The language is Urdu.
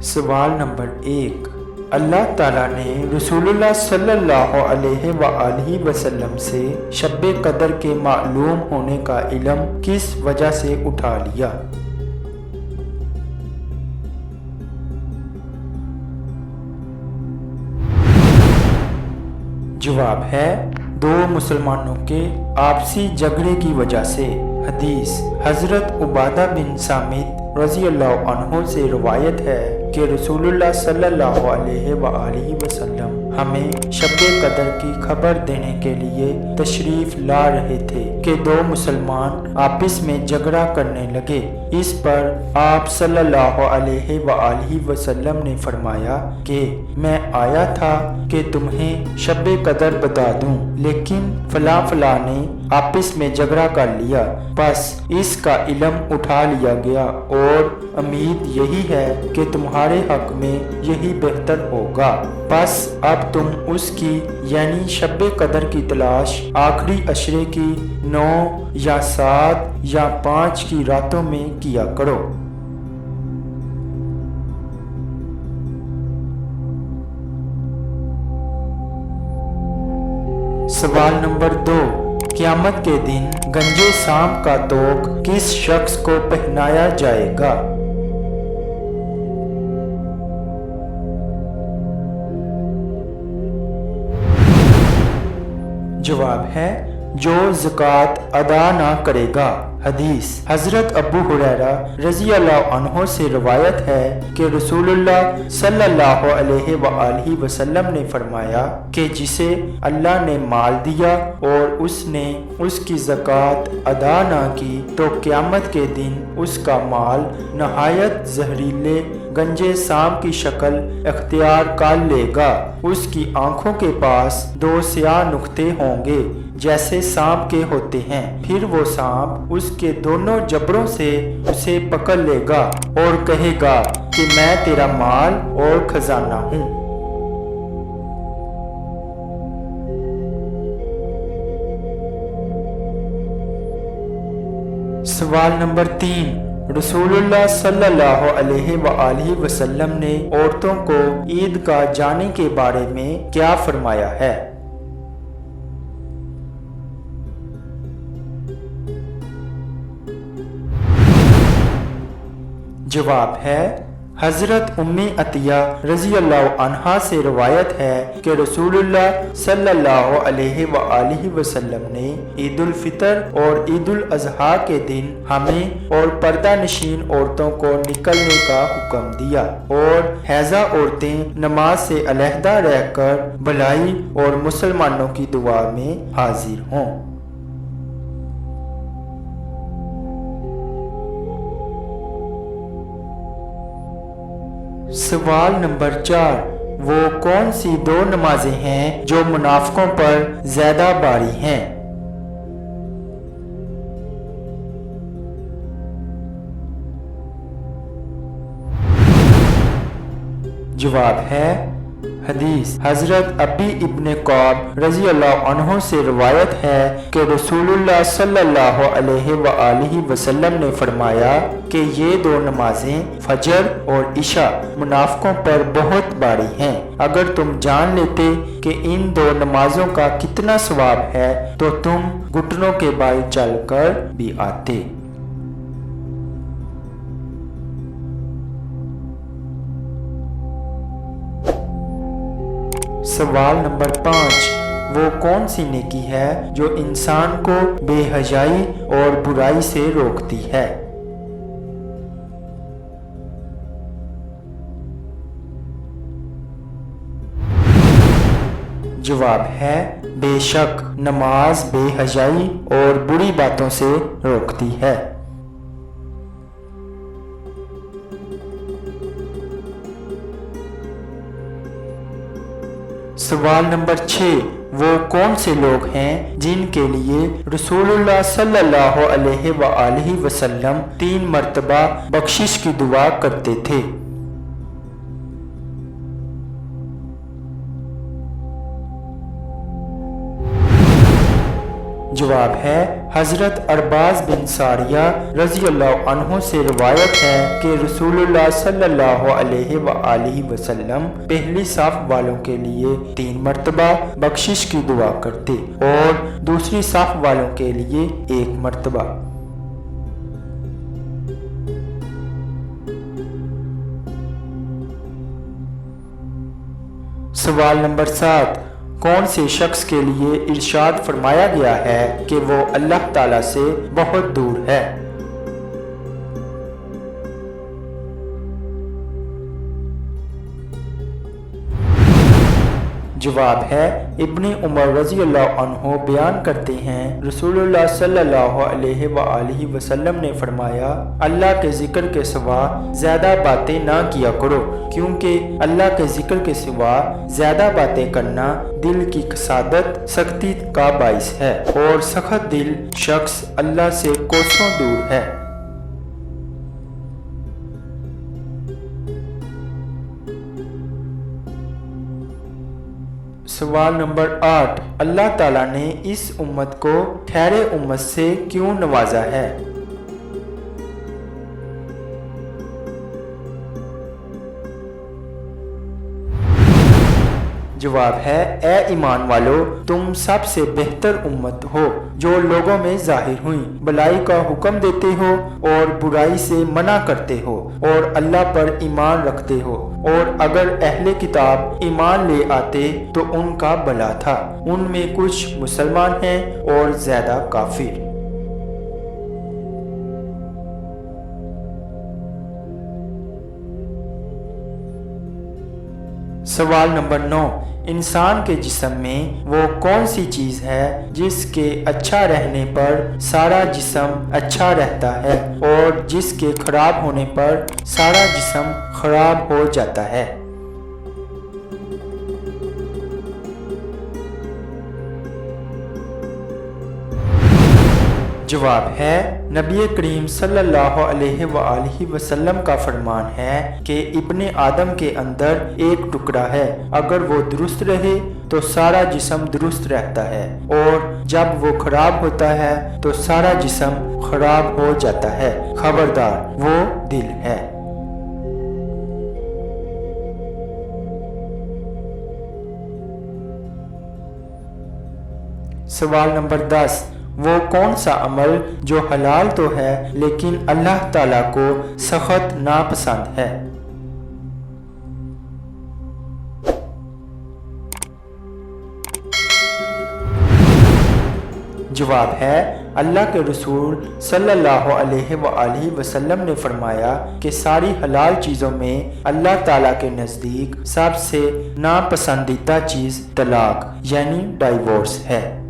سوال نمبر 1، اللہ تعالیٰ نے رسول صلی اللہ علیہ وآلہ وسلم سے شب قدر کے معلوم ہونے کا علم کس وجہ سے اٹھا لیا؟ جواب ہے دو مسلمانوں کے آپسی جھگڑے کی وجہ سے۔ حدیث حضرت عبادہ بن صامت رضی اللہ عنہ سے روایت ہے کہ رسول اللہ صلی اللہ علیہ وآلہ وسلم ہمیں شب قدر کی خبر دینے کے لیے تشریف لا رہے تھے کہ دو مسلمان آپس میں جھگڑا کرنے لگے۔ اس پر آپ صلی اللہ علیہ وآلہ وسلم نے فرمایا کہ میں آیا تھا کہ تمہیں شب قدر بتا دوں، لیکن فلاں فلاں نے آپس میں جھگڑا کر لیا، بس اس کا علم اٹھا لیا گیا اور امید یہی ہے کہ تمہارے حق میں یہی بہتر ہوگا۔ بس اب تم اس کی یعنی شب قدر کی تلاش آخری عشرے کی 9 یا 7 یا 5 کی راتوں میں کیا کرو۔ سوال نمبر 2، قیامت کے دن گنجے سام کا طوق کس شخص کو پہنایا جائے گا؟ جواب ہے جو زکوٰۃ ادا نہ کرے گا۔ حدیث حضرت ابو ہریرہ رضی اللہ عنہ سے روایت ہے کہ رسول اللہ صلی اللہ علیہ وآلہ وسلم نے فرمایا کہ جسے اللہ نے مال دیا اور اس نے اس کی زکوٰۃ ادا نہ کی تو قیامت کے دن اس کا مال نہایت زہریلے گنجے سام کی شکل اختیار کر لے گا۔ اس کی آنکھوں کے پاس 2 سیاہ نقطے ہوں گے جیسے سانپ کے ہوتے ہیں، پھر وہ سانپ اس کے دونوں جبڑوں سے اسے پکڑ لے گا اور کہے گا کہ میں تیرا مال اور خزانہ ہوں۔ سوال نمبر 3، رسول اللہ صلی اللہ علیہ وآلہ وسلم نے عورتوں کو عیدگاہ جانے کے بارے میں کیا فرمایا ہے؟ جواب ہے حضرت ام عطیہ رضی اللہ عنہا سے روایت ہے کہ رسول اللہ صلی اللہ علیہ وآلہ وسلم نے عید الفطر اور عید الاضحیٰ کے دن ہمیں اور پردہ نشین عورتوں کو نکلنے کا حکم دیا اور حیضہ عورتیں نماز سے علیحدہ رہ کر بھلائی اور مسلمانوں کی دعا میں حاضر ہوں۔ سوال نمبر 4، وہ کون سی 2 نمازیں ہیں جو منافقوں پر زیادہ باری ہیں؟ جواب ہے حدیث حضرت ابی ابن کعب رضی اللہ عنہ سے روایت ہے کہ رسول اللہ صلی اللہ علیہ وآلہ وسلم نے فرمایا کہ یہ 2 نمازیں فجر اور عشاء منافقوں پر بہت باری ہیں۔ اگر تم جان لیتے کہ ان 2 نمازوں کا کتنا ثواب ہے تو تم گھٹنوں کے بال چل کر بھی آتے۔ سوال نمبر 5، وہ کون سی نیکی ہے جو انسان کو بے حیائی اور برائی سے روکتی ہے؟ جواب ہے بے شک نماز بے حیائی اور بری باتوں سے روکتی ہے۔ سوال نمبر 6، وہ کون سے لوگ ہیں جن کے لیے رسول اللہ صلی اللہ علیہ وآلہ وسلم 3 مرتبہ بخشش کی دعا کرتے تھے؟ جواب ہے حضرت ارباز بن ساریہ رضی اللہ عنہ سے روایت ہے کہ رسول اللہ صلی اللہ علیہ وآلہ وسلم پہلی صف والوں کے لیے 3 مرتبہ بخشش کی دعا کرتے اور دوسری صف والوں کے لیے 1 مرتبہ۔ سوال نمبر 7، کون سے شخص کے لیے ارشاد فرمایا گیا ہے کہ وہ اللہ تعالیٰ سے بہت دور ہے؟ جواب ہے ابن عمر رضی اللہ عنہ بیان کرتے ہیں رسول اللہ صلی اللہ علیہ وآلہ وسلم نے فرمایا اللہ کے ذکر کے سوا زیادہ باتیں نہ کیا کرو، کیونکہ اللہ کے ذکر کے سوا زیادہ باتیں کرنا دل کی کسادت سختی کا باعث ہے اور سخت دل شخص اللہ سے کوسوں دور ہے۔ سوال نمبر 8، اللہ تعالیٰ نے اس امت کو خیر امت سے کیوں نوازا ہے؟ جواب ہے اے ایمان والو، تم سب سے بہتر امت ہو جو لوگوں میں ظاہر ہوئی، بلائی کا حکم دیتے ہو اور برائی سے منع کرتے ہو اور اللہ پر ایمان رکھتے ہو، اور اگر اہل کتاب ایمان لے آتے تو ان کا بھلا تھا، ان میں کچھ مسلمان ہیں اور زیادہ کافر۔ سوال نمبر 9، انسان کے جسم میں وہ کون سی چیز ہے جس کے اچھا رہنے پر سارا جسم اچھا رہتا ہے اور جس کے خراب ہونے پر سارا جسم خراب ہو جاتا ہے؟ جواب ہے نبی کریم صلی اللہ علیہ وآلہ وسلم کا فرمان ہے کہ ابن آدم کے اندر ایک ٹکڑا ہے، اگر وہ درست رہے تو سارا جسم درست رہتا ہے، اور جب وہ خراب ہوتا ہے تو سارا جسم خراب ہو جاتا ہے، خبردار وہ دل ہے۔ سوال نمبر 10، وہ کون سا عمل جو حلال تو ہے لیکن اللہ تعالیٰ کو سخت ناپسند ہے؟ جواب ہے اللہ کے رسول صلی اللہ علیہ وآلہ وسلم نے فرمایا کہ ساری حلال چیزوں میں اللہ تعالیٰ کے نزدیک سب سے ناپسندیدہ چیز طلاق یعنی ڈائیورس ہے۔